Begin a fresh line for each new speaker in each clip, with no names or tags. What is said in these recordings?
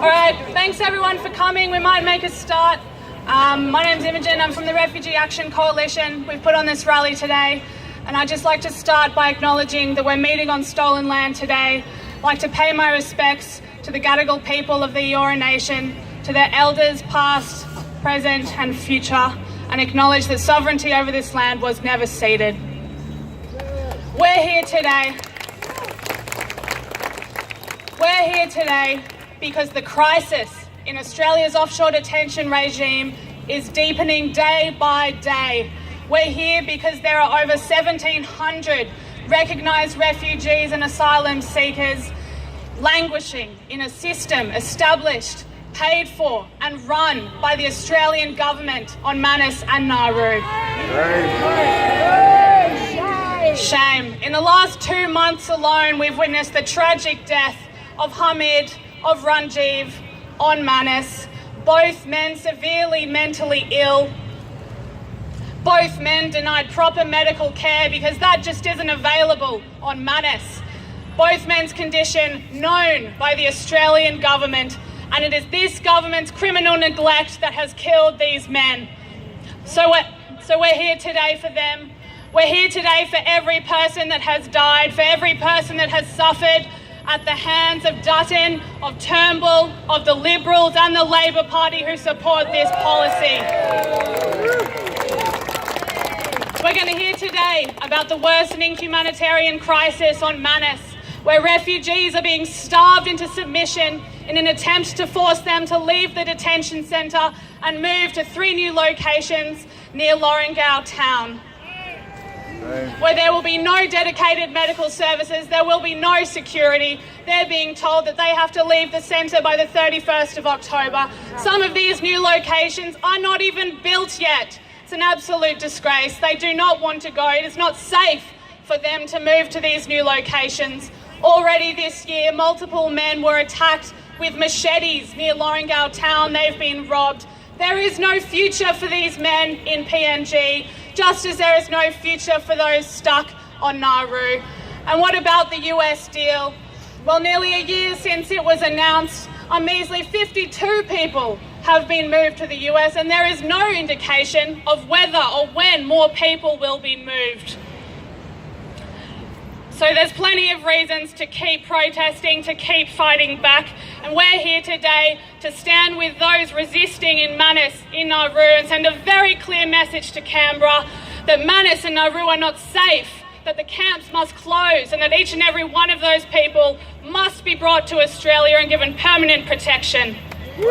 Alright, thanks everyone for coming. We might make a start. My name's Imogen, I'm from the Refugee Action Coalition. We've put on this rally today, and I'd just like to start by acknowledging that we're meeting on stolen land today. I'd like to pay my respects to the Gadigal people of the Eora Nation, to their elders past, present and future, and acknowledge that sovereignty over this land was never ceded. We're here today because the crisis in Australia's offshore detention regime is deepening day by day. We're here because there are over 1,700 recognised refugees and asylum seekers languishing in a system established, paid for and run by the Australian government on Manus and Nauru. Shame. In the last 2 months alone, we've witnessed the tragic death of Hamid, of Ranjiv, on Manus. Both men severely mentally ill. Both men denied proper medical care because that just isn't available on Manus. Both men's condition known by the Australian government, and it is this government's criminal neglect that has killed these men. So we're here today for them. We're here today for every person that has died, for every person that has suffered at the hands of Dutton, of Turnbull, of the Liberals and the Labor Party who support this policy. We're going to hear today about the worsening humanitarian crisis on Manus, where refugees are being starved into submission in an attempt to force them to leave the detention centre and move to 3 new locations near Lorengau town. Where there will be no dedicated medical services, there will be no security. They're being told that they have to leave the centre by the 31st of October. Some of these new locations are not even built yet. It's an absolute disgrace. They do not want to go. It is not safe for them to move to these new locations. Already this year, multiple men were attacked with machetes near Lorengau town. They've been robbed. There is no future for these men in PNG, just as there is no future for those stuck on Nauru. And what about the US deal? Well, nearly a year since it was announced, a measly 52 people have been moved to the US, and there is no indication of whether or when more people will be moved. So there's plenty of reasons to keep protesting, to keep fighting back, and we're here today to stand with those resisting in Manus, in Nauru, and send a very clear message to Canberra that Manus and Nauru are not safe, that the camps must close, and that each and every one of those people must be brought to Australia and given permanent protection. So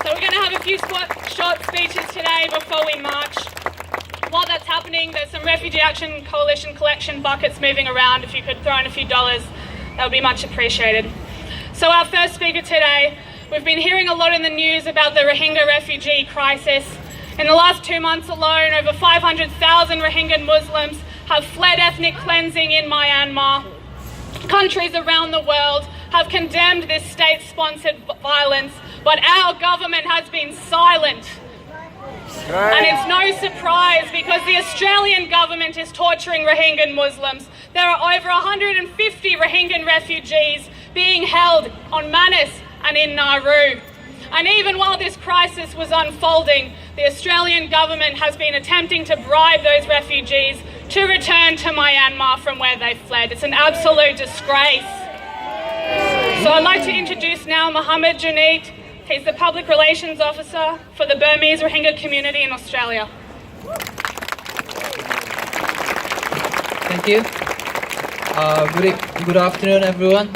we're going to have a few short speeches today before we march. While that's happening, there's some Refugee Action Coalition collection buckets moving around. If you could throw in a few dollars, that would be much appreciated. So our first speaker today, we've been hearing a lot in the news about the Rohingya refugee crisis. In the last 2 months alone, over 500,000 Rohingya Muslims have fled ethnic cleansing in Myanmar. Countries around the world have condemned this state-sponsored violence, but our government has been silent. And it's no surprise because the Australian government is torturing Rohingya Muslims. There are over 150 Rohingya refugees being held on Manus and in Nauru. And even while this crisis was unfolding, the Australian government has been attempting to bribe those refugees to return to Myanmar from where they fled. It's an absolute disgrace. So I'd like to introduce now Mohammed Junaid. He's the Public Relations Officer for the Burmese Rohingya community in Australia.
Thank you. Good afternoon, everyone.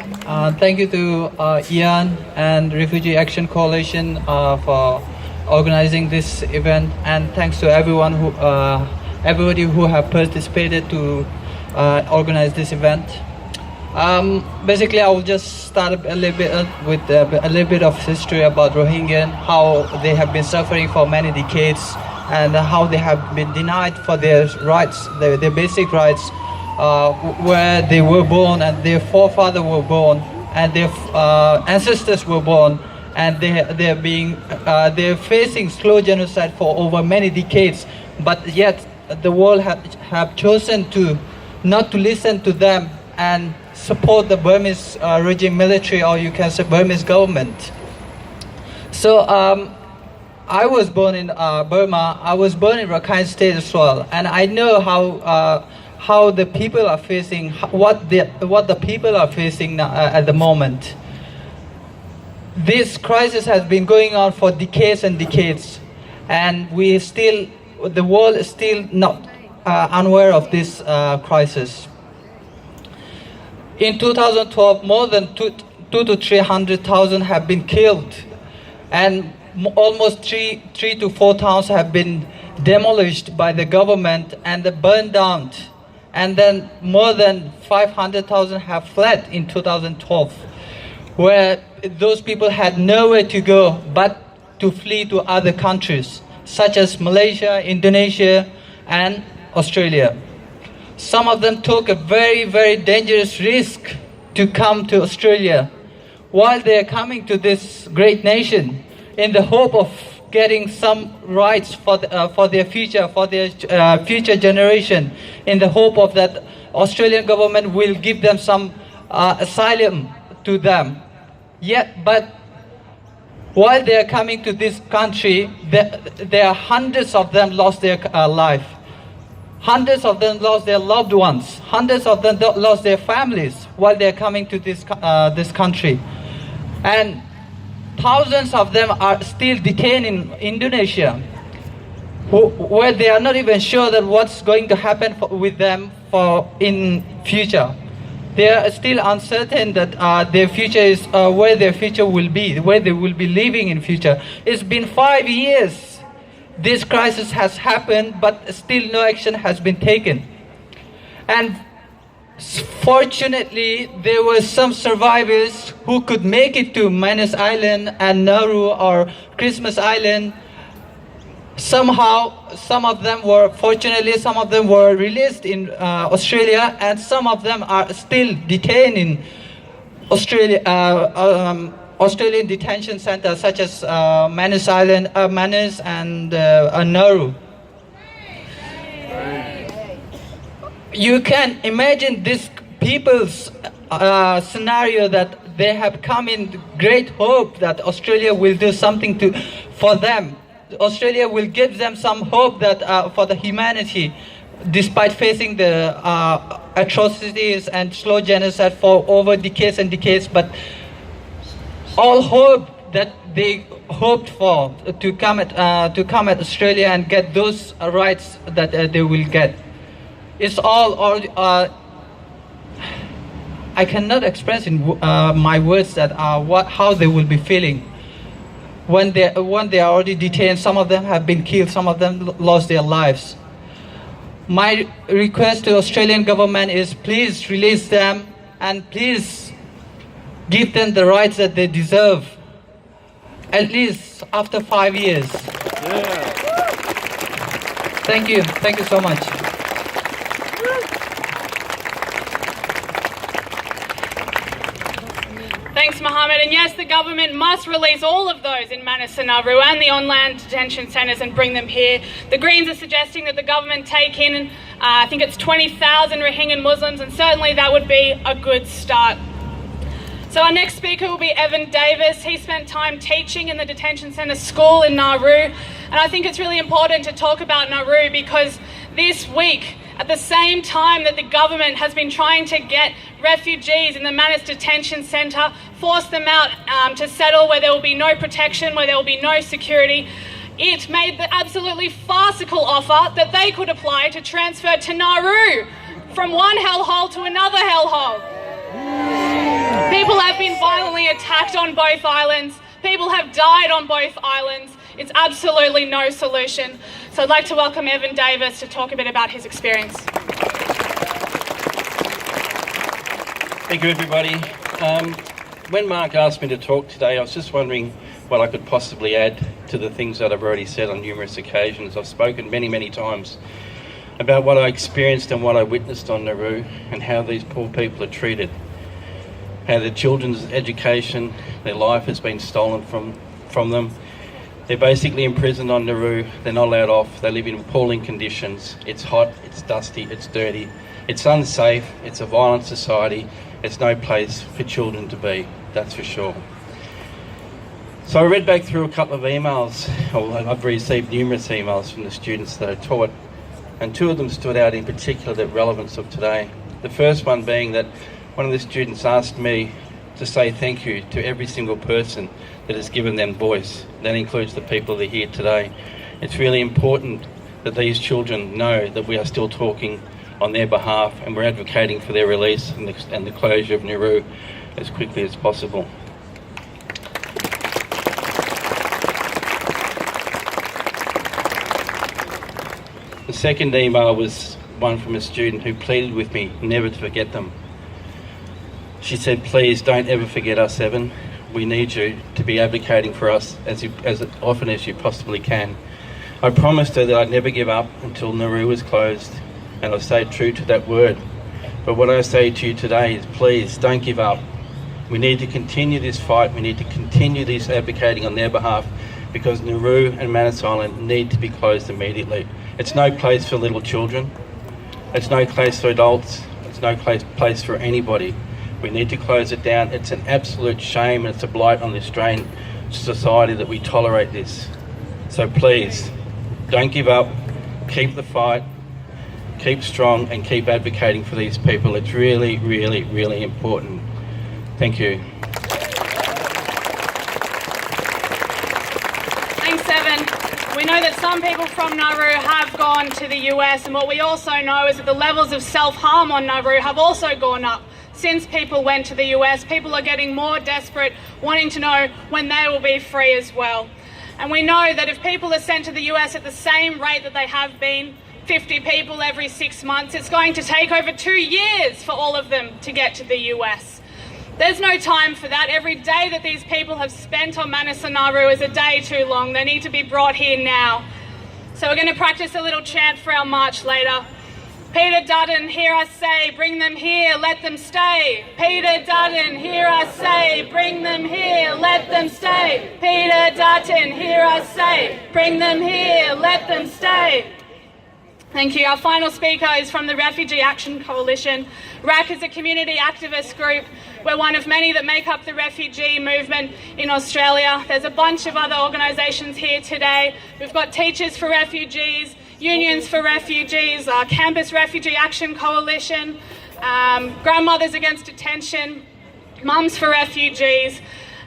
Thank you to Ian and Refugee Action Coalition for organizing this event, and thanks to everybody who have participated to organize this event. Basically, I will just start a little bit with a little bit of history about Rohingya, how they have been suffering for many decades, and how they have been denied for their rights, their basic rights, where they were born and their forefathers were born and their ancestors were born, and they're facing slow genocide for over many decades, but yet the world have chosen not to listen to them and support the Burmese regime military, or you can say Burmese government. So I was born in Burma. I was born in Rakhine State as well, and I know how the people are facing, what the people are facing now, at the moment. This crisis has been going on for decades and decades, and the world is still not unaware of this crisis. In 2012, more than 200,000 to 300,000 have been killed, and almost three to four towns have been demolished by the government and burned down, and then more than 500,000 have fled in 2012, where those people had nowhere to go but to flee to other countries such as Malaysia, Indonesia, and Australia. Some of them took a very, very dangerous risk to come to Australia while they are coming to this great nation in the hope of getting some rights for their future, for their future generation, in the hope of that Australian government will give them some asylum to them. But while they are coming to this country, there are hundreds of them lost their life. Hundreds of them lost their loved ones. Hundreds of them lost their families while they are coming to this country. And thousands of them are still detained in Indonesia, where they are not even sure that what's going to happen with them in future. They are still uncertain that their future is where their future will be, where they will be living in future. It's been 5 years. This crisis has happened, but still no action has been taken. And fortunately, there were some survivors who could make it to Manus Island and Nauru or Christmas Island. Somehow, some of them were released in Australia, and some of them are still detained in Australia, Australian detention centers such as Manus Island, Manus and Nauru. You can imagine this people's scenario, that they have come in great hope that Australia will do something for them. Australia will give them some hope that for the humanity, despite facing the atrocities and slow genocide for over decades and decades. But all hope that they hoped for to come at Australia and get those rights that they will get. It's all I cannot express in my words that how they will be feeling when they are already detained. Some of them have been killed. Some of them lost their lives. My request to the Australian government is, please release them and please give them the rights that they deserve, at least after 5 years.
Yeah.
Thank you so much.
Thanks, Mohammed. And yes, the government must release all of those in Manus and Nauru and the on-land detention centres and bring them here. The Greens are suggesting that the government take in, I think it's 20,000 Rohingya Muslims, and certainly that would be a good start. So our next speaker will be Evan Davis. He spent time teaching in the detention centre school in Nauru. And I think it's really important to talk about Nauru because this week, at the same time that the government has been trying to get refugees in the Manus detention centre, force them out to settle where there will be no protection, where there will be no security, it made the absolutely farcical offer that they could apply to transfer to Nauru from one hellhole to another hellhole. People have been violently attacked on both islands. People have died on both islands. It's absolutely no solution. So I'd like to welcome Evan Davis to talk a bit about his experience.
Thank you, everybody. When Mark asked me to talk today, I was just wondering what I could possibly add to the things that I've already said on numerous occasions. I've spoken many, many times about what I experienced and what I witnessed on Nauru and how these poor people are treated. How their children's education, their life has been stolen from them. They're basically imprisoned on Nauru. They're not allowed off. They live in appalling conditions. It's hot, it's dusty, it's dirty, it's unsafe, it's a violent society. It's no place for children to be, that's for sure. So I read back through a couple of emails. I've received numerous emails from the students that I taught, and two of them stood out in particular, the relevance of today. The first one being that one of the students asked me to say thank you to every single person that has given them voice. That includes the people that are here today. It's really important that these children know that we are still talking on their behalf, and we're advocating for their release and the closure of Nauru as quickly as possible. The second email was one from a student who pleaded with me never to forget them. She said, please don't ever forget us, Evan. We need you to be advocating for us as often as you possibly can. I promised her that I'd never give up until Nauru was closed, and I've stayed true to that word. But what I say to you today is, please don't give up. We need to continue this fight. We need to continue this advocating on their behalf, because Nauru and Manus Island need to be closed immediately. It's no place for little children. It's no place for adults. It's no place for anybody. We need to close it down. It's an absolute shame, and it's a blight on the Australian society that we tolerate this. So please, don't give up. Keep the fight. Keep strong and keep advocating for these people. It's really, really, really important. Thank you.
Thanks, Evan. We know that some people from Nauru have gone to the US, and what we also know is that the levels of self-harm on Nauru have also gone up. Since people went to the US, people are getting more desperate, wanting to know when they will be free as well. And we know that if people are sent to the US at the same rate that they have been, 50 people every 6 months, it's going to take over 2 years for all of them to get to the US. There's no time for that. Every day that these people have spent on Manus and Nauru is a day too long. They need to be brought here now. So we're going to practice a little chant for our march later. Peter Dutton, hear us say, bring them here, let them stay. Peter Dutton, hear us say, bring them here, let them stay. Peter Dutton, hear us say, bring them here, let them stay. Thank you. Our final speaker is from the Refugee Action Coalition. RAC is a community activist group. We're one of many that make up the refugee movement in Australia. There's a bunch of other organisations here today. We've got Teachers for Refugees, Unions for Refugees, Campus Refugee Action Coalition, Grandmothers Against Detention, Mums for Refugees.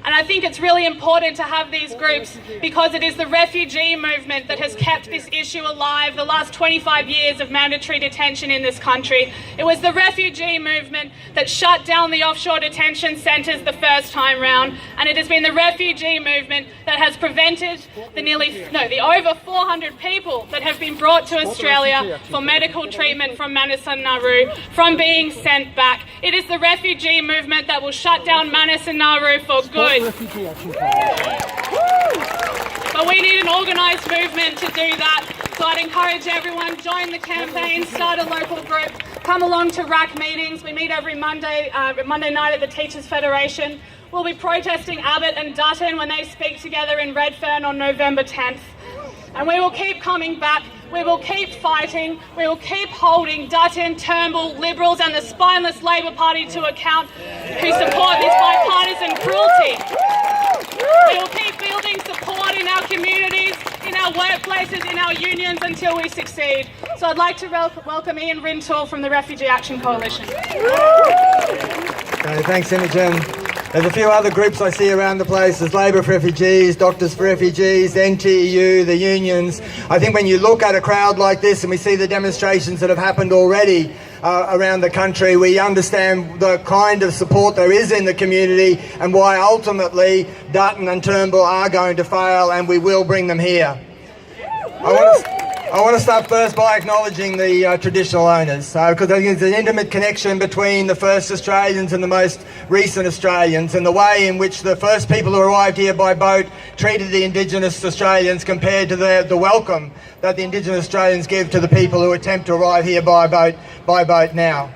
And I think it's really important to have these groups because it is the refugee movement that has kept this issue alive the last 25 years of mandatory detention in this country. It was the refugee movement that shut down the offshore detention centres the first time round, and it has been the refugee movement that has prevented the over 400 people that have been brought to Australia for medical treatment from Manus and Nauru from being sent back. It is the refugee movement that will shut down Manus and Nauru for good.
Refugee Action Coalition.
But we need an organised movement to do that. So I'd encourage everyone, join the campaign, start a local group, come along to RAC meetings. We meet every Monday night at the Teachers Federation. We'll be protesting Abbott and Dutton when they speak together in Redfern on November 10th. And we will keep coming back. We will keep fighting. We will keep holding Dutton, Turnbull, Liberals and the spineless Labor Party to account who support this bipartisan cruelty. We will keep building support in our communities, in our workplaces, in our unions until we succeed. So I'd like to welcome Ian Rintoul from the Refugee Action Coalition.
Okay, thanks, Imogen. There's a few other groups I see around the place. There's Labour for Refugees, Doctors for Refugees, NTEU, the unions. I think when you look at a crowd like this and we see the demonstrations that have happened already around the country, we understand the kind of support there is in the community and why ultimately Dutton and Turnbull are going to fail, and we will bring them here. I want to start first by acknowledging the traditional owners, because I think there's an intimate connection between the first Australians and the most recent Australians, and the way in which the first people who arrived here by boat treated the Indigenous Australians compared to the welcome that the Indigenous Australians give to the people who attempt to arrive here by boat now.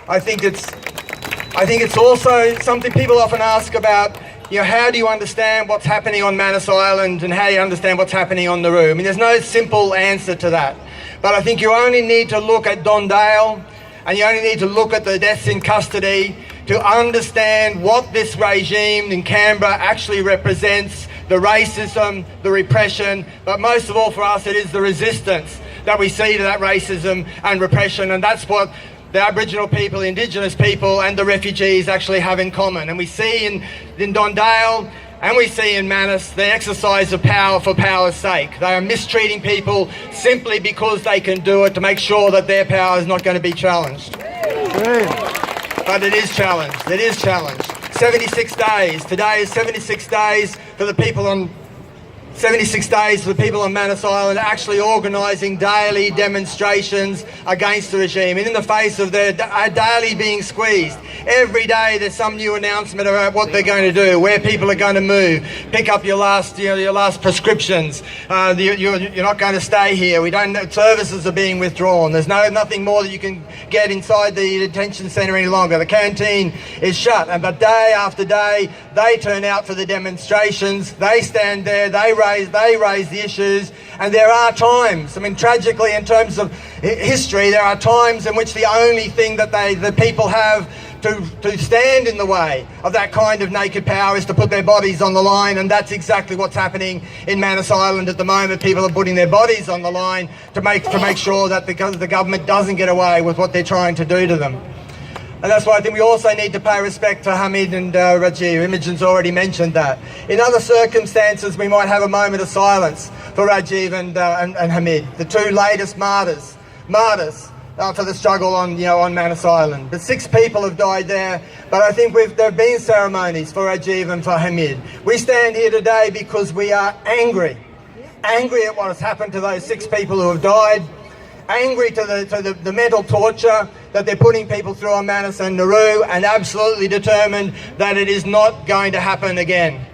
I think it's also something people often ask about. How do you understand what's happening on Manus Island and how do you understand what's happening on Nauru? I mean, there's no simple answer to that. But I think you only need to look at Don Dale and you only need to look at the deaths in custody to understand what this regime in Canberra actually represents, the racism, the repression, but most of all for us it is the resistance that we see to that racism and repression, and that's what the Aboriginal people, Indigenous people and the refugees actually have in common. And we see in Dondale and we see in Manus the exercise of power for power's sake. They are mistreating people simply because they can do it, to make sure that their power is not going to be challenged. But it is challenged. It is challenged. 76 days. Today is 76 days for the people on 76 days for the people on Manus Island actually organising daily demonstrations against the regime, and in the face of their daily being squeezed. Every day there's some new announcement about what they're going to do, where people are going to move, pick up your last prescriptions. You're not going to stay here. Services are being withdrawn. There's nothing more that you can get inside the detention centre any longer. The canteen is shut, but day after day they turn out for the demonstrations. They stand there. They raise the issues, and there are times, tragically in terms of history, there are times in which the only thing that the people have to stand in the way of that kind of naked power is to put their bodies on the line, and that's exactly what's happening in Manus Island at the moment. People are putting their bodies on the line to make sure that the government doesn't get away with what they're trying to do to them. And that's why I think we also need to pay respect to Hamid and Rajiv. Imogen's already mentioned that. In other circumstances, we might have a moment of silence for Rajiv and Hamid, the two latest martyrs for the struggle on Manus Island. But 6 people have died there, but I think there have been ceremonies for Rajiv and for Hamid. We stand here today because we are angry at what has happened to those 6 people who have died, angry to the mental torture that they're putting people through on Manus and Nauru, and absolutely determined that it is not going to happen again.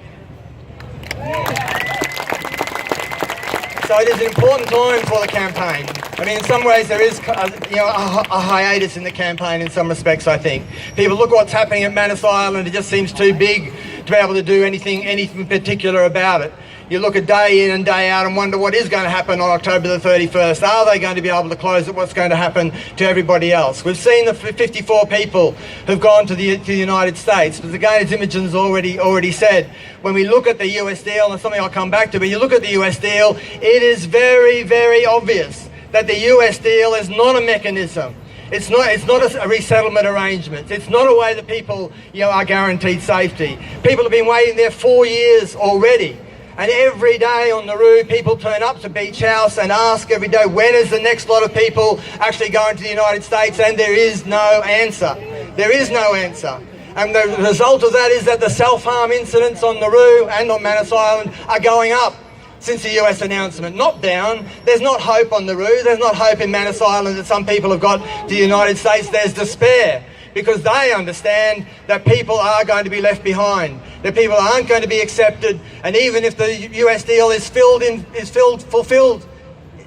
So it is an important time for the campaign. In some ways there is a hiatus in the campaign in some respects, I think. People look at what's happening at Manus Island, it just seems too big to be able to do anything particular about it. You look at day in and day out and wonder what is going to happen on October the 31st. Are they going to be able to close it? What's going to happen to everybody else? We've seen the 54 people who've gone to the United States. But again, as Imogen's already said, when we look at the US deal, and something I'll come back to, but you look at the US deal, it is very, very obvious that the US deal is not a mechanism. It's not a resettlement arrangement. It's not a way that people are guaranteed safety. People have been waiting there 4 years already. And every day on Nauru, people turn up to Beach House and ask every day, when is the next lot of people actually going to the United States? And there is no answer. There is no answer. And the result of that is that the self-harm incidents on Nauru and on Manus Island are going up since the US announcement, not down. There's not hope on Nauru. There's not hope in Manus Island that some people have got to the United States. There's despair, because they understand that people are going to be left behind, that people aren't going to be accepted, and even if the US deal is fulfilled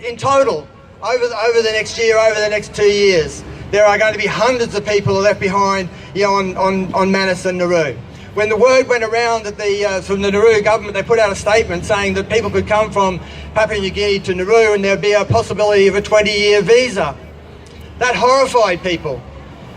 in total over the next year, over the next 2 years, there are going to be hundreds of people left behind on Manus and Nauru. When the word went around that from the Nauru government, they put out a statement saying that people could come from Papua New Guinea to Nauru and there'd be a possibility of a 20-year visa. That horrified people.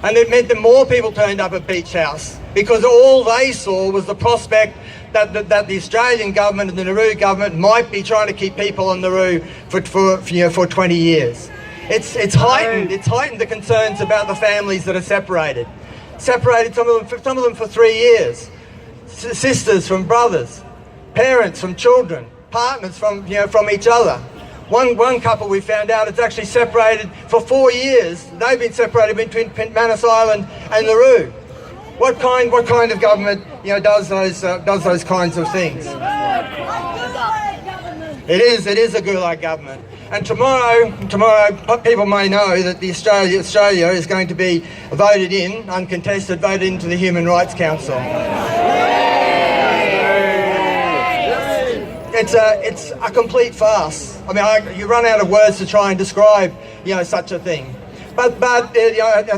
And it meant that more people turned up at Beach House, because all they saw was the prospect that the Australian government and the Nauru government might be trying to keep people on Nauru for 20 years. It's heightened the concerns about the families that are separated. Separated some of them for 3 years. Sisters from brothers, parents from children, partners from each other. One couple we found out it's actually separated for 4 years. They've been separated between Manus Island and Nauru. What kind of government does those kinds of things? It is a Gulag government. And tomorrow people may know that Australia is going to be uncontested, voted into the Human Rights Council. It's a complete farce. You run out of words to try and describe, such a thing. But I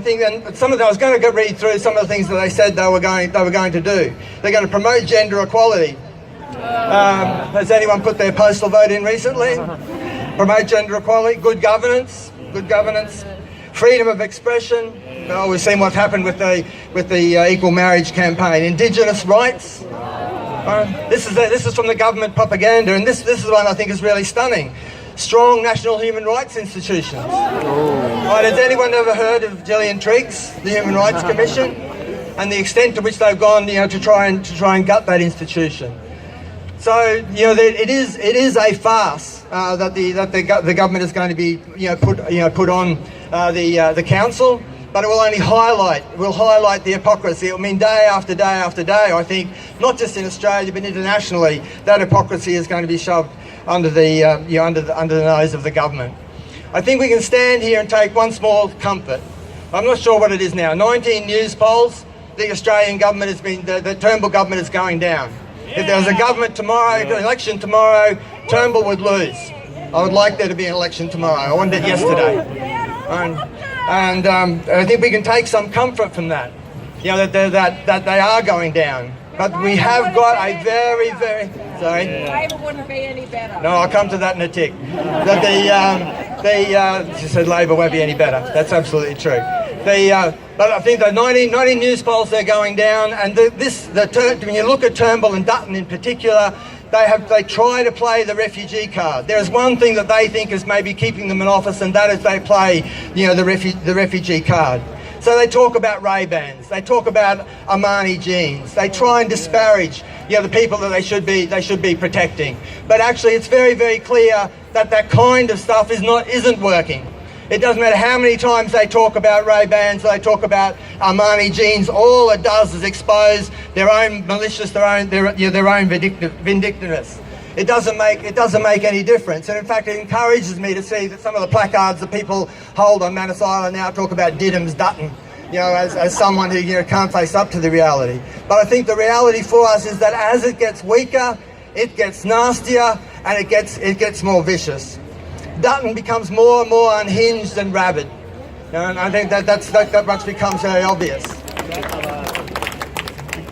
think, and I was going to read through some of the things that they said they were going to do. They're going to promote gender equality. Has anyone put their postal vote in recently? Promote gender equality, good governance, freedom of expression, Well, we've seen what's happened with the equal marriage campaign. Indigenous rights. This is from the government propaganda, and this is one I think is really stunning. Strong national human rights institutions. Right, has anyone ever heard of Gillian Triggs, the Human Rights Commission, and the extent to which they've gone, to try and gut that institution? So it is a farce that the government is going to be put on the council, but it will only highlight the hypocrisy. I mean, day after day after day, I think, not just in Australia but internationally, that hypocrisy is going to be shoved under the nose of the government. I think we can stand here and take one small comfort. I'm not sure what it is now. 19 news polls. The Australian government the Turnbull government is going down. If there was a government tomorrow, an election tomorrow, Turnbull would lose. I would like there to be an election tomorrow. I wanted it yesterday. And I think we can take some comfort from that, that they are going down. But we have got a very, very... Sorry?
Labor wouldn't be any better.
No, I'll come to that in a tick. She said Labor won't be any better. That's absolutely true. But I think the 19 news polls, they're going down, and when you look at Turnbull and Dutton in particular, they try to play the refugee card. There is one thing that they think is maybe keeping them in office, and that is they play, the refugee card. So they talk about Ray-Bans, they talk about Armani jeans, they try and disparage, the people that they should be protecting. But actually, it's very, very clear that kind of stuff isn't working. It doesn't matter how many times they talk about Ray-Bans, they talk about Armani jeans. All it does is expose their own malicious, their own vindictiveness. It doesn't make any difference, and in fact, it encourages me to see that some of the placards that people hold on Manus Island now talk about Diddums Dutton, as someone who can't face up to the reality. But I think the reality for us is that as it gets weaker, it gets nastier, and it gets more vicious. Dutton becomes more and more unhinged and rabid, and I think that much becomes very obvious.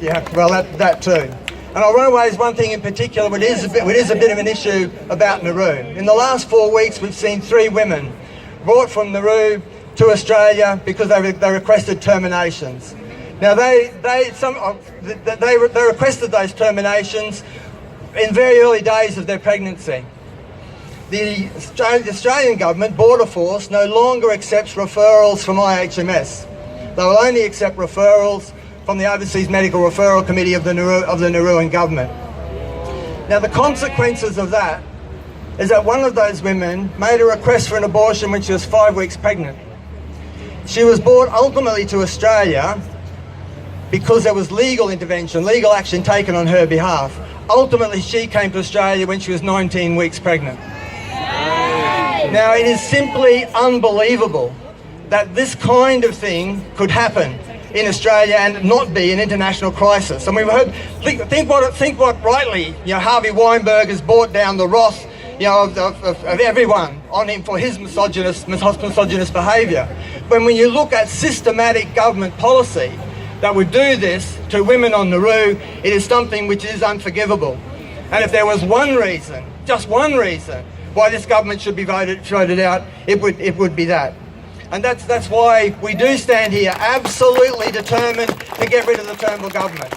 Yeah, well, that too. And I'll run away with one thing in particular, which is a bit of an issue about Nauru. In the last 4 weeks, we've seen 3 women brought from Nauru to Australia because they requested terminations. Now, they requested those terminations in very early days of their pregnancy. The Australian government, Border Force, no longer accepts referrals from IHMS. They will only accept referrals from the Overseas Medical Referral Committee of the Nauruan government. Now, the consequences of that is that one of those women made a request for an abortion when she was 5 weeks pregnant. She was brought ultimately to Australia because there was legal intervention, legal action taken on her behalf. Ultimately, she came to Australia when she was 19 weeks pregnant. Now, it is simply unbelievable that this kind of thing could happen in Australia and not be an international crisis. And we've heard, think what rightly, Harvey Weinberg has brought down the wrath, of everyone on him for his misogynist behaviour. When you look at systematic government policy that would do this to women on Nauru, it is something which is unforgivable. And if there was one reason, just one reason, why this government should be voted out, it would be that. And that's why we do stand here absolutely determined to get rid of the Turnbull government.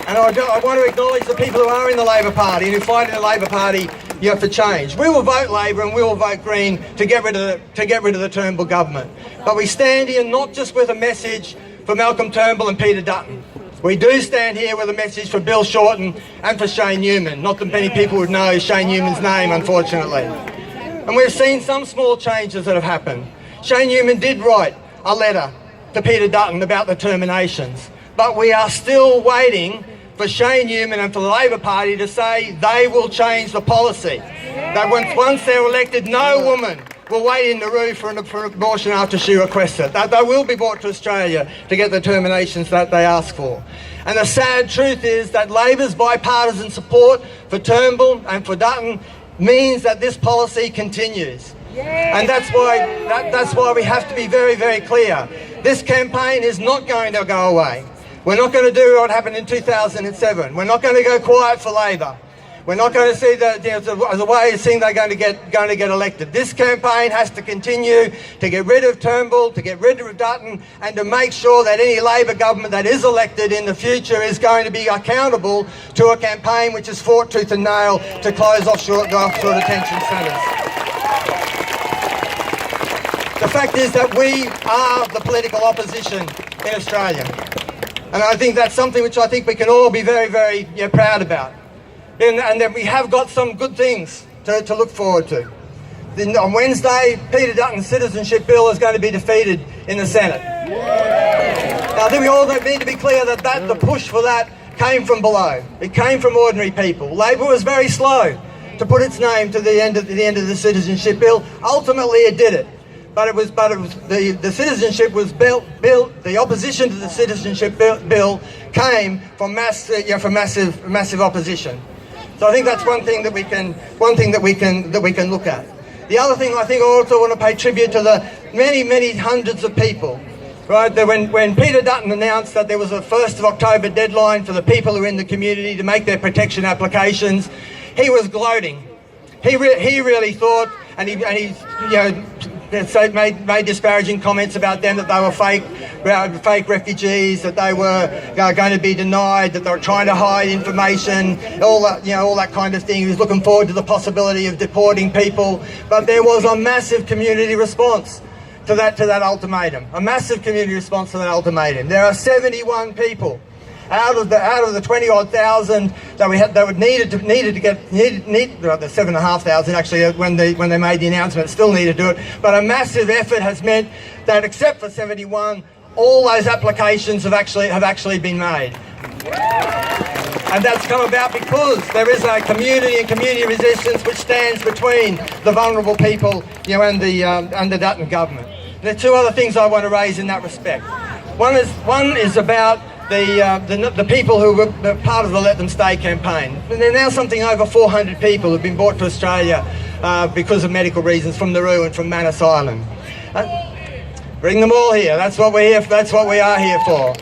And I want to acknowledge the people who are in the Labor Party and who fight in the Labor Party for change. We will vote Labor and we will vote Green to get rid of the Turnbull government. But we stand here not just with a message for Malcolm Turnbull and Peter Dutton. We do stand here with a message for Bill Shorten and for Shane Newman. Not that many people would know Shane Newman's name, unfortunately. And we've seen some small changes that have happened. Shane Newman did write a letter to Peter Dutton about the terminations. But we are still waiting for Shane Newman and for the Labor Party to say they will change the policy. That once they're elected, no woman will wait in Nauru for an abortion after she requests it. That they will be brought to Australia to get the terminations that they ask for. And the sad truth is that Labor's bipartisan support for Turnbull and for Dutton means that this policy continues. And that's why we have to be very, very clear. This campaign is not going to go away. We're not going to do what happened in 2007. We're not going to go quiet for Labor. We're not going to see that as a way of seeing they're going to get elected. This campaign has to continue to get rid of Turnbull, to get rid of Dutton, and to make sure that any Labor government that is elected in the future is going to be accountable to a campaign which has fought tooth and nail to close offshore detention centres. The fact is that we are the political opposition in Australia. And I think that's something which I think we can all be very, very proud about. And that we have got some good things to look forward to. Then on Wednesday, Peter Dutton's citizenship bill is going to be defeated in the Senate. Now, I think we all need to be clear that the push for that came from below. It came from ordinary people. Labor was very slow to put its name to the end of the citizenship bill. Ultimately, it did it. But it was the citizenship was built. The opposition to the citizenship bill came from massive opposition. So I think that's one thing that we can look at. The other thing I think I also want to pay tribute to the many hundreds of people, right? That when Peter Dutton announced that there was a 1st of October deadline for the people who are in the community to make their protection applications, he was gloating. He really thought, and he made disparaging comments about them, that they were fake refugees, that they were going to be denied, that they were trying to hide information, all that kind of thing. He was looking forward to the possibility of deporting people, but there was a massive community response to that ultimatum. A massive community response to that ultimatum. There are 71 people out of the 20-odd thousand that we had, that would needed to get the 7,500 actually when they made the announcement, still needed to do it. But a massive effort has meant that, except for 71, all those applications have actually been made. And that's come about because there is a community and community resistance which stands between the vulnerable people, and the Dutton government. There are two other things I want to raise in that respect. One is about the people who were part of the Let Them Stay campaign. And there are now something over 400 people who have been brought to Australia because of medical reasons from Nauru and from Manus Island. Bring them all here. That's what we're here. That's what we are here for.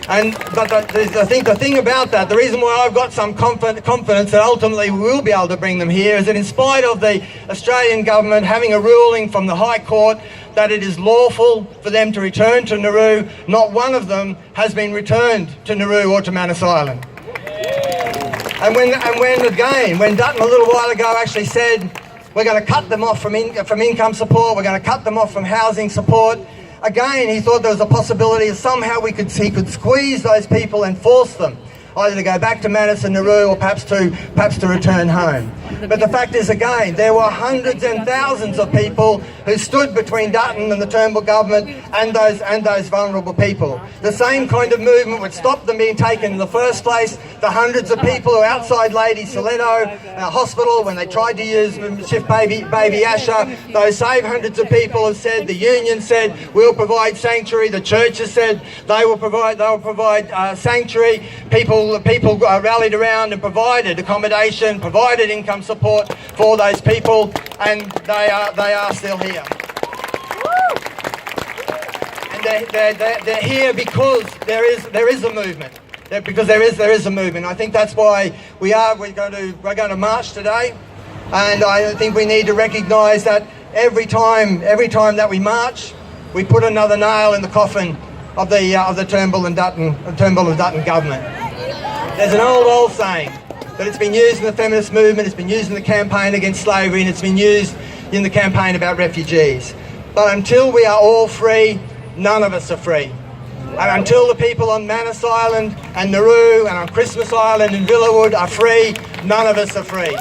But I think the thing about that, the reason why I've got some confidence that ultimately we will be able to bring them here, is that in spite of the Australian government having a ruling from the High Court that it is lawful for them to return to Nauru, not one of them has been returned to Nauru or to Manus Island. And when Dutton a little while ago actually said, we're going to cut them off from income support, we're going to cut them off from housing support, again, he thought there was a possibility that somehow he could squeeze those people and force them either to go back to Manus and Nauru or perhaps to return home. But the fact is, again, there were hundreds and thousands of people who stood between Dutton and the Turnbull government and those vulnerable people. The same kind of movement would stop them being taken in the first place. The hundreds of people who outside Lady Soleto Hospital when they tried to shift baby Asher, those same hundreds of people have said, the union said, we'll provide sanctuary. The church has said they will provide sanctuary. People rallied around and provided accommodation, provided income support for those people, and they are still here. And they're here because there is a movement. Because there is a movement. I think that's why we're going to march today, and I think we need to recognise that every time that we march, we put another nail in the coffin of the Turnbull and Dutton government. There's an old saying, but it's been used in the feminist movement, it's been used in the campaign against slavery, and it's been used in the campaign about refugees. But until we are all free, none of us are free. And until the people on Manus Island and Nauru and on Christmas Island and Villawood are free, none of us are free.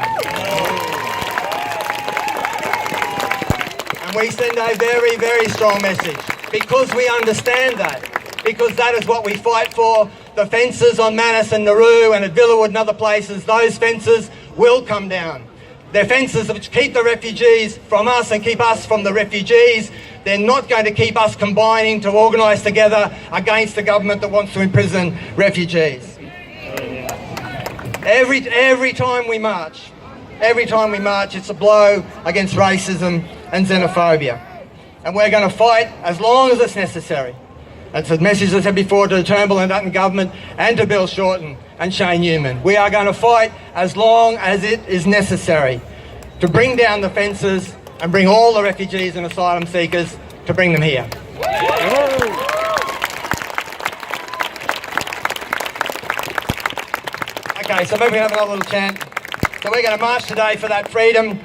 And we send a very, very strong message, because we understand that, because that is what we fight for. The fences on Manus and Nauru and at Villawood and other places, those fences will come down. They're fences which keep the refugees from us and keep us from the refugees. They're not going to keep us combining to organise together against the government that wants to imprison refugees. Every time we march, it's a blow against racism and xenophobia. And we're going to fight as long as it's necessary. That's a message I said before to the Turnbull and Dutton government and to Bill Shorten and Shane Newman. We are going to fight as long as it is necessary to bring down the fences and bring all the refugees and asylum seekers to bring them here. Okay, so maybe we have another little chant. So we're going to march today for that freedom.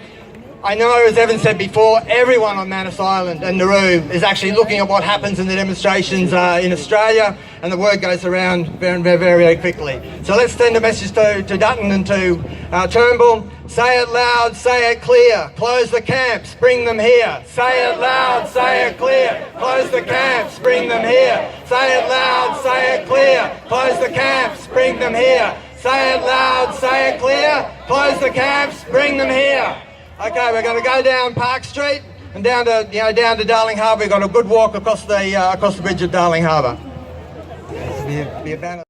I know, as Evan said before, everyone on Manus Island and Nauru is actually looking at what happens in the demonstrations in Australia, and the word goes around very, very, very quickly. So let's send a message to Dutton and to Turnbull. Say it loud, say it clear. Close the camps, bring them here. Say it loud, say it clear. Close the camps, bring them here. Say it loud, say it clear. Close the camps, bring them here. Say it loud, say it clear. Close the camps, bring them here. Okay, we're going to go down Park Street and down to Darling Harbour. We've got a good walk across the bridge at Darling Harbour. Be a banner.